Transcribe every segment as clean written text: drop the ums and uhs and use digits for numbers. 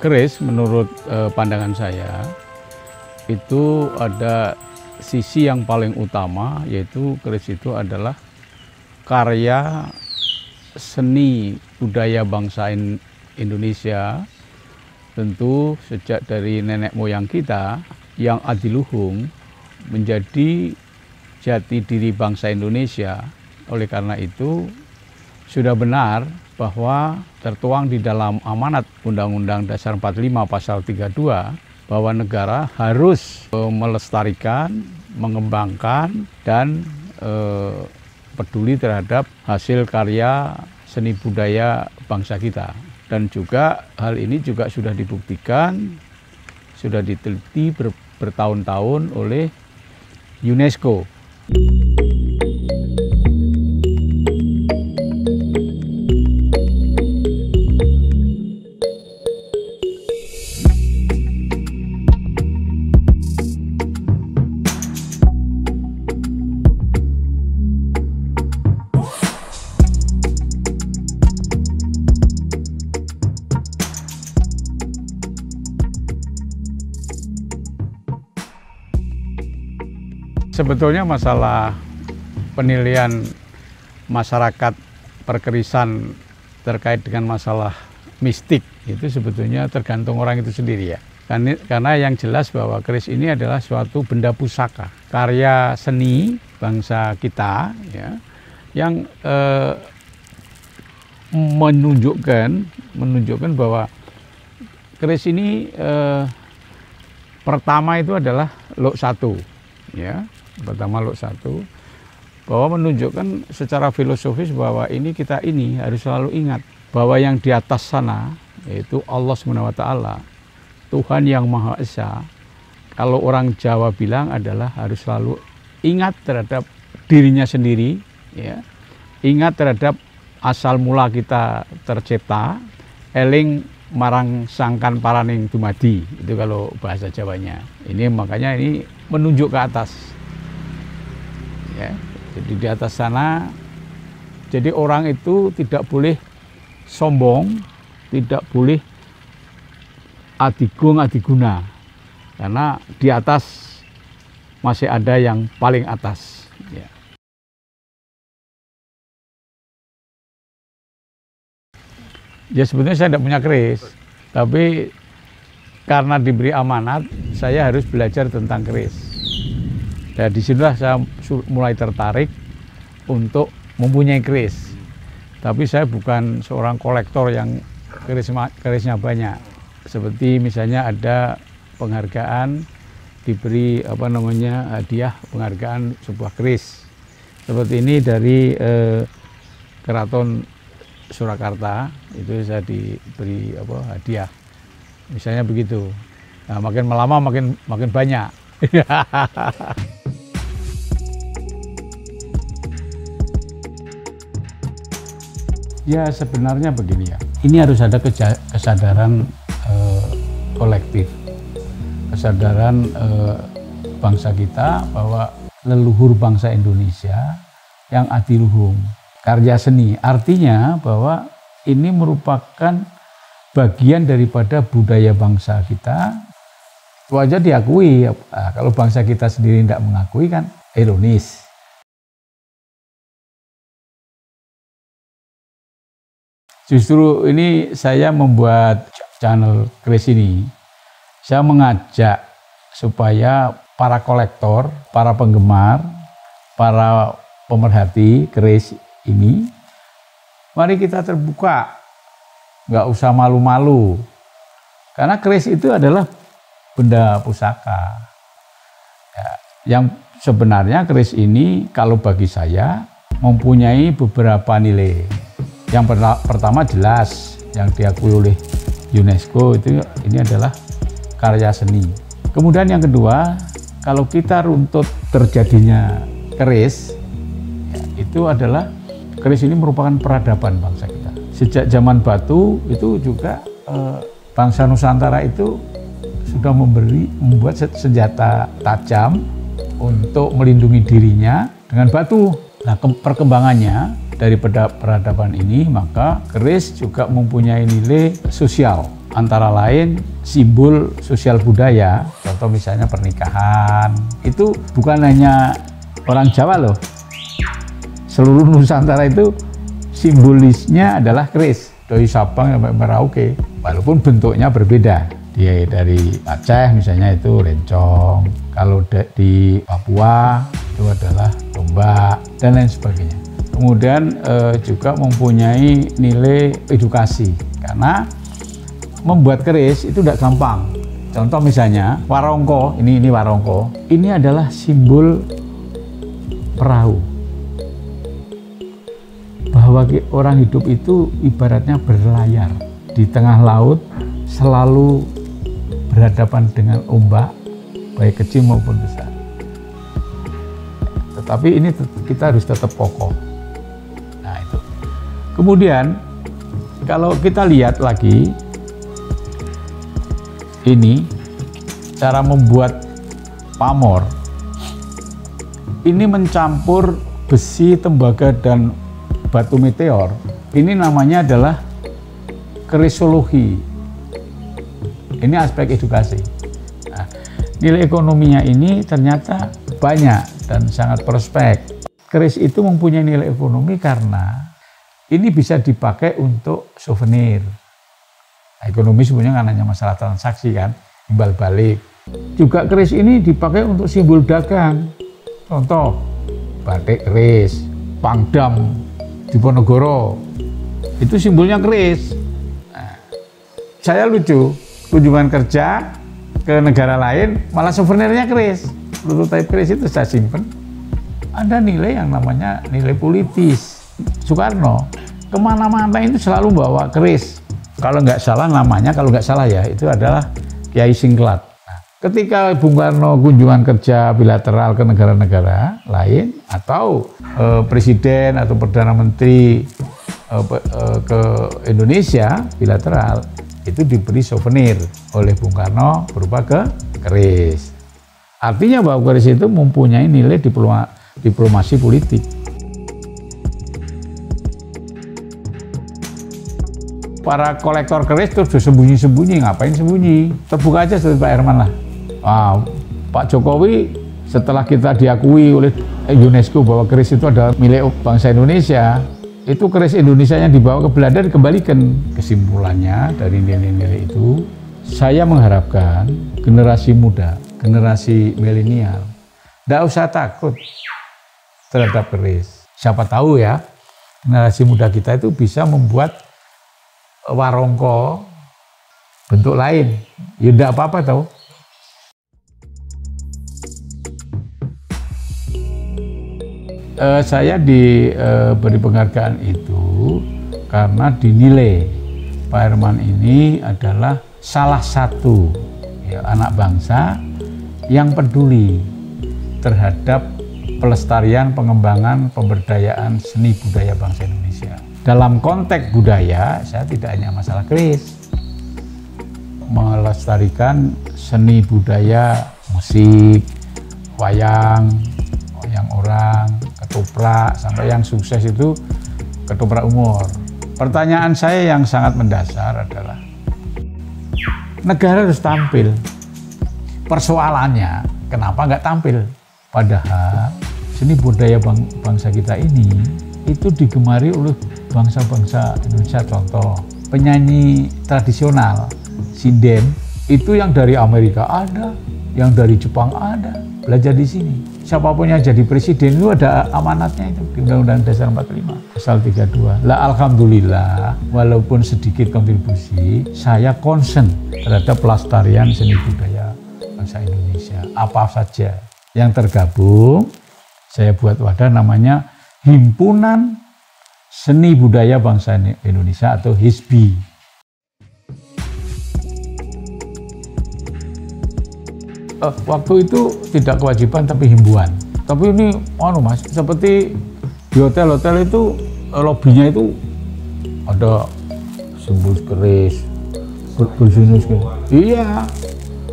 Keris menurut pandangan saya itu ada sisi yang paling utama, yaitu keris itu adalah karya seni budaya bangsa Indonesia. Tentu sejak dari nenek moyang kita yang adiluhung menjadi jati diri bangsa Indonesia. Oleh karena itu sudah benar bahwa tertuang di dalam amanat Undang-Undang Dasar 45 Pasal 32 bahwa negara harus melestarikan, mengembangkan, dan peduli terhadap hasil karya seni budaya bangsa kita. Dan juga hal ini juga sudah dibuktikan, sudah diteliti bertahun-tahun oleh UNESCO. Sebetulnya masalah penilaian masyarakat perkerisan terkait dengan masalah mistik itu sebetulnya tergantung orang itu sendiri ya. Karena yang jelas bahwa keris ini adalah suatu benda pusaka, karya seni bangsa kita ya, yang menunjukkan bahwa keris ini pertama itu adalah Lok 1 ya. Pertama Lok 1 bahwa menunjukkan secara filosofis bahwa kita harus selalu ingat bahwa yang di atas sana yaitu Allah SWT, Tuhan yang Maha Esa. Kalau orang Jawa bilang adalah harus selalu ingat terhadap dirinya sendiri ya. Ingat terhadap asal mula kita tercipta, eling marang sangkan paraning dumadi, itu kalau bahasa Jawanya. Ini makanya ini menunjuk ke atas. Ya, jadi di atas sana, jadi orang itu tidak boleh sombong, tidak boleh adigung adiguna, karena di atas masih ada yang paling atas. Ya. Ya sebetulnya saya tidak punya keris, tapi karena diberi amanat, saya harus belajar tentang keris. Dan disinilah saya mulai tertarik untuk mempunyai keris. Tapi saya bukan seorang kolektor yang kerisnya banyak. Seperti misalnya ada penghargaan, diberi hadiah penghargaan sebuah keris. Seperti ini dari Keraton Surakarta, itu saya diberi hadiah. Misalnya begitu. Nah, makin lama makin banyak. Ya sebenarnya begini ya, ini harus ada kesadaran kolektif, kesadaran bangsa kita bahwa leluhur bangsa Indonesia yang adiluhung, karya seni, artinya bahwa ini merupakan bagian daripada budaya bangsa kita. Itu aja diakui, nah, kalau bangsa kita sendiri tidak mengakui kan ironis. Justru ini saya membuat channel keris ini, saya mengajak supaya para kolektor, para penggemar, para pemerhati keris ini, mari kita terbuka, nggak usah malu-malu, karena keris itu adalah benda pusaka. Ya, yang sebenarnya keris ini kalau bagi saya mempunyai beberapa nilai. Yang pertama jelas yang diakui oleh UNESCO ini adalah karya seni. Kemudian yang kedua, kalau kita runtut terjadinya keris, ya, itu adalah keris ini merupakan peradaban bangsa kita. Sejak zaman batu itu juga bangsa Nusantara itu sudah membuat senjata tajam untuk melindungi dirinya dengan batu. Nah, perkembangannya dari peradaban ini, maka keris juga mempunyai nilai sosial. antara lain simbol sosial budaya, contoh misalnya pernikahan, itu bukan hanya orang Jawa loh, seluruh Nusantara itu simbolisnya adalah keris, dari Sabang sampai Merauke, walaupun bentuknya berbeda. Dia dari Aceh misalnya itu rencong, kalau di Papua itu adalah tombak, dan lain sebagainya. Kemudian juga mempunyai nilai edukasi, karena membuat keris itu tidak gampang. Contoh misalnya warongko, ini warongko, ini adalah simbol perahu, bahwa orang hidup itu ibaratnya berlayar di tengah laut, selalu berhadapan dengan ombak, baik kecil maupun besar. Tetapi ini kita harus tetap kokoh. Nah itu. Kemudian kalau kita lihat lagi, ini cara membuat pamor. Ini mencampur besi, tembaga, dan batu meteor. Ini namanya adalah kerisologi. Ini aspek edukasi. Nah, nilai ekonominya ini ternyata banyak dan sangat prospek. Keris itu mempunyai nilai ekonomi karena ini bisa dipakai untuk souvenir. Nah, ekonomi sebenarnya kan hanya masalah transaksi kan, imbal balik. Juga keris ini dipakai untuk simbol dagang. Contoh, batik keris, Pangdam, Diponegoro, itu simbolnya keris. Nah, saya lucu, kunjungan kerja ke negara lain, malah souvenirnya keris. Prototipe keris itu saya simpen. Ada nilai yang namanya nilai politis. Soekarno kemana-mana itu selalu bawa keris. Kalau nggak salah namanya, kalau nggak salah ya, itu adalah Kiai Singklat. Nah, ketika Bung Karno kunjungan kerja bilateral ke negara-negara lain, atau presiden atau perdana menteri ke Indonesia bilateral, itu diberi souvenir oleh Bung Karno berupa keris. Artinya bahwa keris itu mempunyai nilai diplomasi politik. Para kolektor keris terus sembunyi-sembunyi, ngapain sembunyi? Terbuka aja seperti Pak Herman lah. Pak Jokowi setelah kita diakui oleh UNESCO bahwa keris itu adalah milik bangsa Indonesia, itu keris Indonesia yang dibawa ke Belanda dikembalikan. Kesimpulannya dari nilai-nilai itu, saya mengharapkan generasi muda, generasi milenial, tidak usah takut terhadap keris. Siapa tahu ya, generasi muda kita itu bisa membuat warongko bentuk lain. Ya tidak apa-apa tahu. Saya diberi penghargaan itu karena dinilai Pak Herman ini adalah salah satu ya, anak bangsa yang peduli terhadap pelestarian, pengembangan, pemberdayaan seni budaya bangsa Indonesia. Dalam konteks budaya, saya tidak hanya masalah keris, melestarikan seni budaya, musik, wayang orang, ketoprak, sampai yang sukses itu ketoprak umur. Pertanyaan saya yang sangat mendasar adalah, negara harus tampil. Persoalannya, kenapa nggak tampil? Padahal seni budaya bangsa kita ini itu digemari oleh bangsa-bangsa Indonesia. Contoh, penyanyi tradisional, sinden, itu yang dari Amerika ada, yang dari Jepang ada, belajar di sini. Siapapun yang jadi presiden itu ada amanatnya itu di Undang-Undang Dasar 45, Pasal 32. Lah alhamdulillah, walaupun sedikit kontribusi, saya concern terhadap pelestarian seni budaya bangsa Indonesia. Apa saja yang tergabung, saya buat wadah namanya Himpunan Seni Budaya Bangsa Indonesia atau HISBI. Waktu itu tidak kewajiban tapi himbauan. Tapi ini Mas, seperti di hotel-hotel itu lobbynya itu ada simbol keris, bersinus. Iya.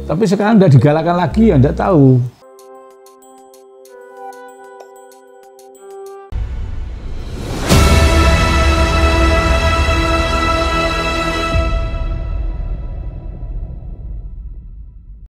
Tapi sekarang udah digalakan lagi ya, enggak tahu.